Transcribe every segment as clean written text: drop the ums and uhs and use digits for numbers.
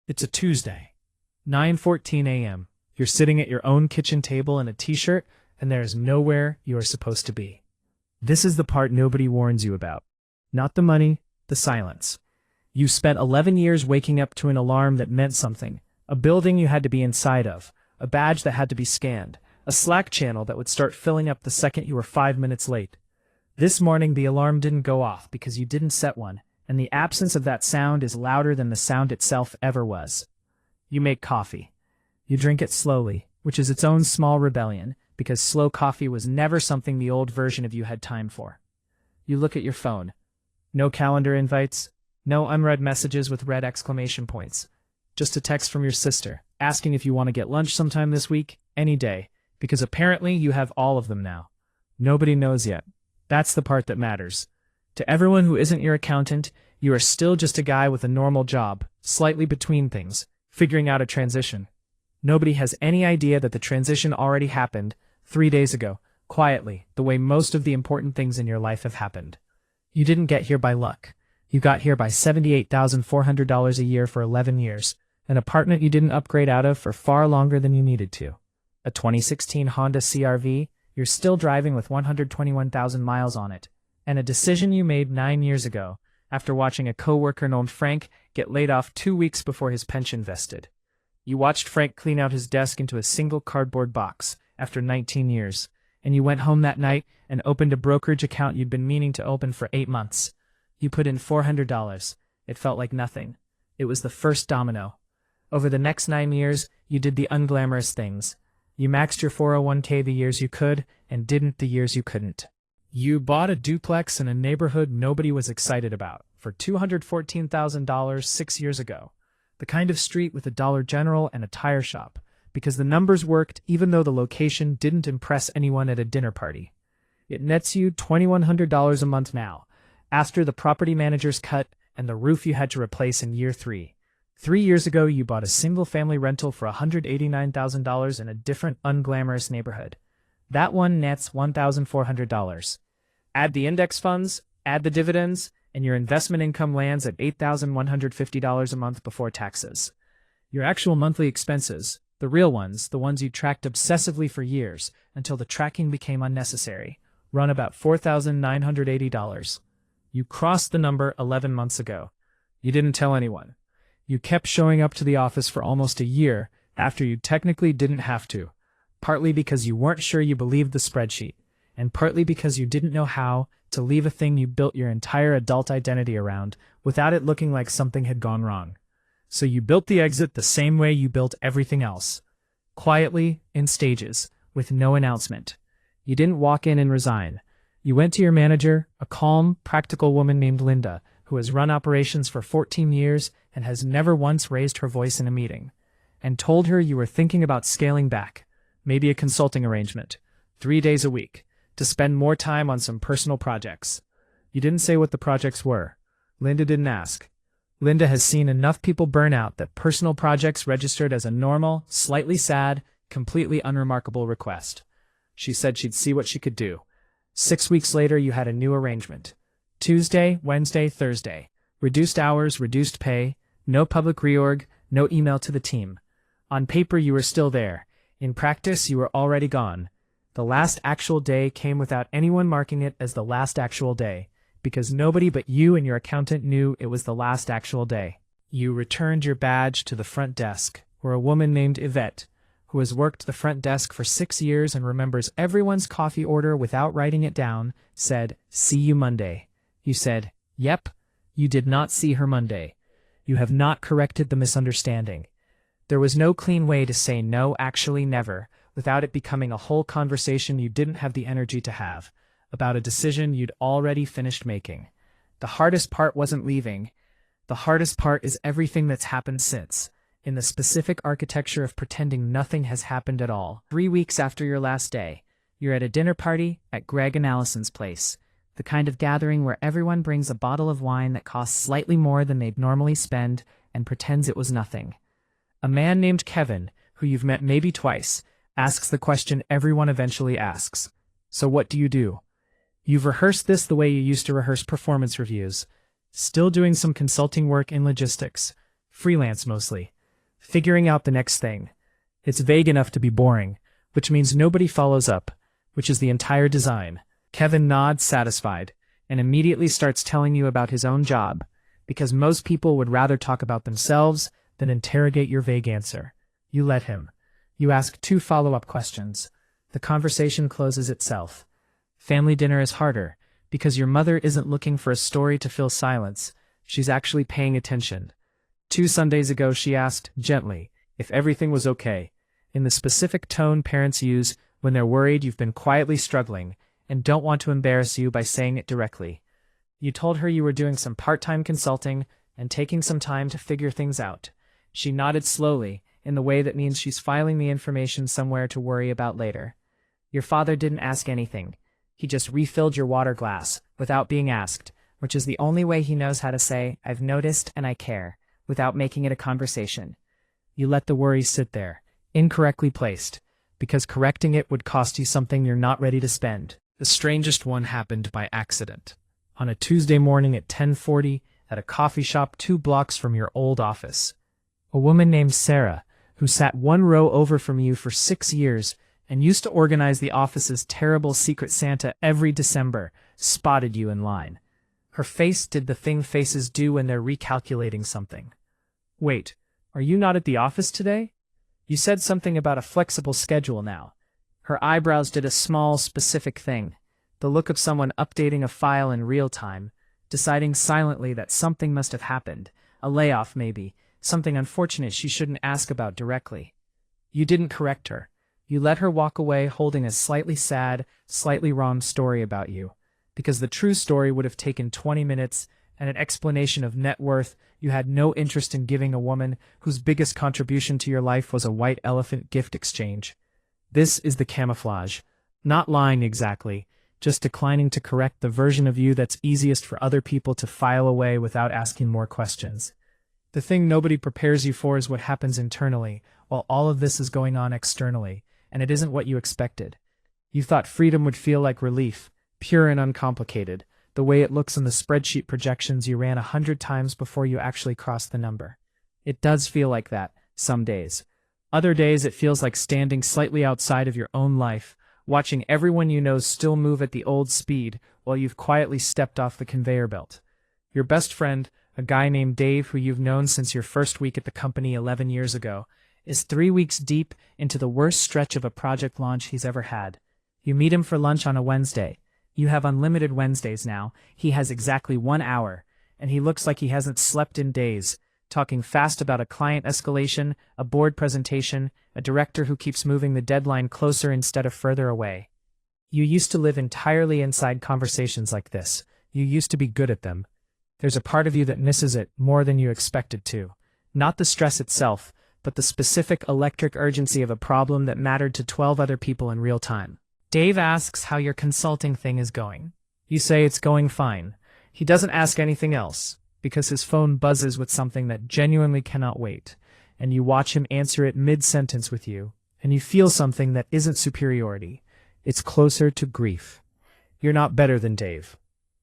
It's a Tuesday, 9:14 a.m. You're sitting at your own kitchen table in a t-shirt, and there is nowhere you are supposed to be. This is the part nobody warns you about. Not the money, the silence. You spent 11 years waking up to an alarm that meant something, a building you had to be inside of, a badge that had to be scanned, a Slack channel that would start filling up the second you were 5 minutes late. This morning the alarm didn't go off because you didn't set one, and the absence of that sound is louder than the sound itself ever was. You make coffee. You drink it slowly, which is its own small rebellion, because slow coffee was never something the old version of you had time for. You look at your phone. No calendar invites, no unread messages with red exclamation points. Just a text from your sister, asking if you want to get lunch sometime this week, any day, because apparently you have all of them now. Nobody knows yet. That's the part that matters. To everyone who isn't your accountant, you are still just a guy with a normal job, slightly between things, figuring out a transition. Nobody has any idea that the transition already happened 3 days ago, quietly, the way most of the important things in your life have happened. You didn't get here by luck. You got here by $78,400 a year for 11 years, an apartment you didn't upgrade out of for far longer than you needed to. A 2016 Honda CR-V you're still driving with 121,000 miles on it, and a decision you made 9 years ago, after watching a coworker named Frank get laid off 2 weeks before his pension vested. You watched Frank clean out his desk into a single cardboard box after 19 years, and you went home that night and opened a brokerage account you'd been meaning to open for 8 months. You put in $400. It felt like nothing. It was the first domino. Over the next 9 years, you did the unglamorous things. You maxed your 401k the years you could, and didn't the years you couldn't. You bought a duplex in a neighborhood nobody was excited about for $214,000 6 years ago. The kind of street with a Dollar General and a tire shop, because the numbers worked even though the location didn't impress anyone at a dinner party. It nets you $2,100 a month now, after the property manager's cut and the roof you had to replace in year 3. 3 years ago, you bought a single-family rental for $189,000 in a different, unglamorous neighborhood. That one nets $1,400. Add the index funds, add the dividends, and your investment income lands at $8,150 a month before taxes. Your actual monthly expenses, the real ones, the ones you tracked obsessively for years until the tracking became unnecessary, run about $4,980. You crossed the number 11 months ago. You didn't tell anyone. You kept showing up to the office for almost a year after you technically didn't have to, partly because you weren't sure you believed the spreadsheet, and partly because you didn't know how to leave a thing you built your entire adult identity around without it looking like something had gone wrong. So you built the exit the same way you built everything else, quietly, in stages, with no announcement. You didn't walk in and resign. You went to your manager, a calm, practical woman named Linda, who has run operations for 14 years and has never once raised her voice in a meeting, and told her you were thinking about scaling back, maybe a consulting arrangement, 3 days a week, to spend more time on some personal projects. You didn't say what the projects were. Linda didn't ask. Linda has seen enough people burn out that personal projects registered as a normal, slightly sad, completely unremarkable request. She said she'd see what she could do. 6 weeks later, you had a new arrangement. Tuesday, Wednesday, Thursday. Reduced hours, reduced pay, no public reorg, no email to the team. On paper, you were still there. In practice, you were already gone. The last actual day came without anyone marking it as the last actual day, because nobody but you and your accountant knew it was the last actual day. You returned your badge to the front desk, where a woman named Yvette, who has worked the front desk for 6 years and remembers everyone's coffee order without writing it down, said, "See you Monday." You said, "Yep." You did not see her Monday. You have not corrected the misunderstanding. There was no clean way to say no, actually never, without it becoming a whole conversation you didn't have the energy to have, about a decision you'd already finished making. The hardest part wasn't leaving. The hardest part is everything that's happened since, in the specific architecture of pretending nothing has happened at all. 3 weeks after your last day, you're at a dinner party at Greg and Allison's place. The kind of gathering where everyone brings a bottle of wine that costs slightly more than they'd normally spend and pretends it was nothing. A man named Kevin, who you've met maybe twice, asks the question everyone eventually asks. So what do you do? You've rehearsed this the way you used to rehearse performance reviews. Still doing some consulting work in logistics. Freelance mostly. Figuring out the next thing. It's vague enough to be boring, which means nobody follows up, which is the entire design. Kevin nods satisfied, and immediately starts telling you about his own job, because most people would rather talk about themselves than interrogate your vague answer. You let him. You ask 2 follow-up questions. The conversation closes itself. Family dinner is harder, because your mother isn't looking for a story to fill silence. She's actually paying attention. 2 Sundays ago she asked, gently, if everything was okay, in the specific tone parents use when they're worried you've been quietly struggling and don't want to embarrass you by saying it directly. You told her you were doing some part-time consulting and taking some time to figure things out. She nodded slowly, in the way that means she's filing the information somewhere to worry about later. Your father didn't ask anything. He just refilled your water glass, without being asked, which is the only way he knows how to say, I've noticed and I care, without making it a conversation. You let the worry sit there, incorrectly placed, because correcting it would cost you something you're not ready to spend. The strangest one happened by accident. On a Tuesday morning at 10:40, at a coffee shop 2 blocks from your old office. A woman named Sarah, who sat 1 row over from you for 6 years and used to organize the office's terrible Secret Santa every December, spotted you in line. Her face did the thing faces do when they're recalculating something. Wait, are you not at the office today? You said something about a flexible schedule now. Her eyebrows did a small, specific thing, the look of someone updating a file in real time, deciding silently that something must have happened, a layoff maybe, something unfortunate she shouldn't ask about directly. You didn't correct her. You let her walk away holding a slightly sad, slightly wrong story about you, because the true story would have taken 20 minutes and an explanation of net worth you had no interest in giving a woman whose biggest contribution to your life was a white elephant gift exchange. This is the camouflage. Not lying exactly, just declining to correct the version of you that's easiest for other people to file away without asking more questions. The thing nobody prepares you for is what happens internally, while all of this is going on externally, and it isn't what you expected. You thought freedom would feel like relief, pure and uncomplicated, the way it looks in the spreadsheet projections you ran 100 times before you actually crossed the number. It does feel like that, some days. Other days it feels like standing slightly outside of your own life, watching everyone you know still move at the old speed while you've quietly stepped off the conveyor belt. Your best friend, a guy named Dave who you've known since your first week at the company 11 years ago, is 3 weeks deep into the worst stretch of a project launch he's ever had. You meet him for lunch on a Wednesday. You have unlimited Wednesdays now. He has exactly 1 hour, and he looks like he hasn't slept in days, talking fast about a client escalation, a board presentation, a director who keeps moving the deadline closer instead of further away. You used to live entirely inside conversations like this. You used to be good at them. There's a part of you that misses it more than you expected to. Not the stress itself, but the specific electric urgency of a problem that mattered to 12 other people in real time. Dave asks how your consulting thing is going. You say it's going fine. He doesn't ask anything else, because his phone buzzes with something that genuinely cannot wait, and you watch him answer it mid-sentence with you, and you feel something that isn't superiority. It's closer to grief. You're not better than Dave.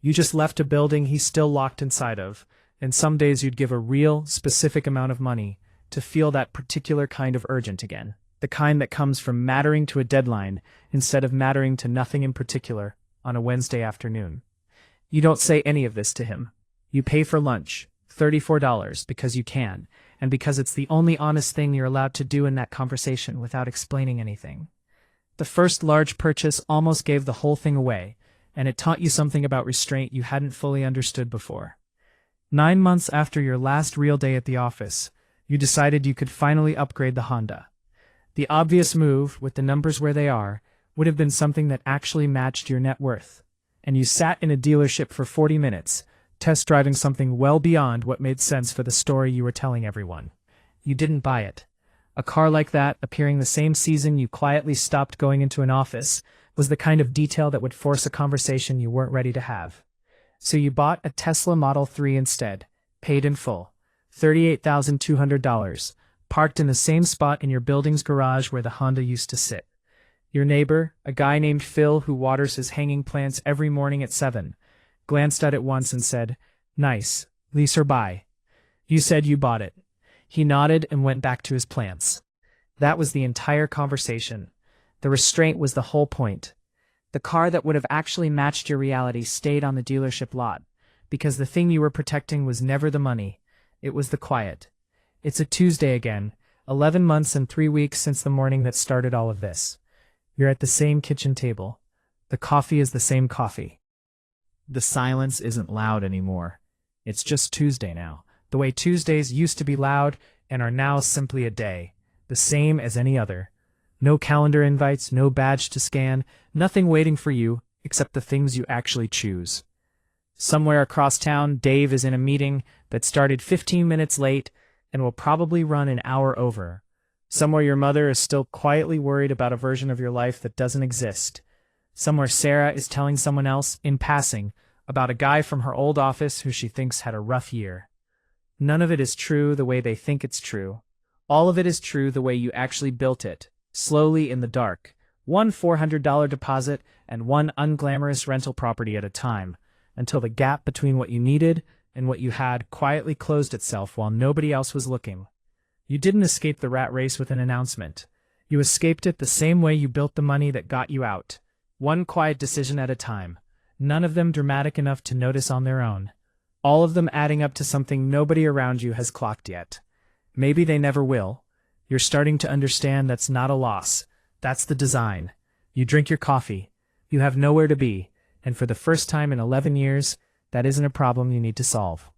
You just left a building he's still locked inside of, and some days you'd give a real, specific amount of money to feel that particular kind of urgent again. The kind that comes from mattering to a deadline instead of mattering to nothing in particular on a Wednesday afternoon. You don't say any of this to him. You pay for lunch, $34, because you can, and because it's the only honest thing you're allowed to do in that conversation without explaining anything. The first large purchase almost gave the whole thing away, and it taught you something about restraint you hadn't fully understood before. 9 months after your last real day at the office, you decided you could finally upgrade the Honda. The obvious move, with the numbers where they are, would have been something that actually matched your net worth. And you sat in a dealership for 40 minutes, test driving something well beyond what made sense for the story you were telling everyone. You didn't buy it. A car like that, appearing the same season you quietly stopped going into an office, was the kind of detail that would force a conversation you weren't ready to have. So you bought a Tesla Model 3 instead, paid in full, $38,200, parked in the same spot in your building's garage where the Honda used to sit. Your neighbor, a guy named Phil who waters his hanging plants every morning at 7, glanced at it once and said, "Nice, lease or buy." You said you bought it. He nodded and went back to his plants. That was the entire conversation. The restraint was the whole point. The car that would have actually matched your reality stayed on the dealership lot, because the thing you were protecting was never the money. It was the quiet. It's a Tuesday again, 11 months and 3 weeks since the morning that started all of this. You're at the same kitchen table. The coffee is the same coffee. The silence isn't loud anymore. It's just Tuesday now, the way Tuesdays used to be loud and are now simply a day, the same as any other. No calendar invites, no badge to scan, nothing waiting for you except the things you actually choose. Somewhere across town, Dave is in a meeting that started 15 minutes late and will probably run an hour over. Somewhere your mother is still quietly worried about a version of your life that doesn't exist. Somewhere Sarah is telling someone else, in passing, about a guy from her old office who she thinks had a rough year. None of it is true the way they think it's true. All of it is true the way you actually built it, slowly in the dark, one $400 deposit and one unglamorous rental property at a time, until the gap between what you needed and what you had quietly closed itself while nobody else was looking. You didn't escape the rat race with an announcement. You escaped it the same way you built the money that got you out, one quiet decision at a time, none of them dramatic enough to notice on their own, all of them adding up to something nobody around you has clocked yet. Maybe they never will. You're starting to understand that's not a loss. That's the design. You drink your coffee. You have nowhere to be, and for the first time in 11 years, that isn't a problem you need to solve.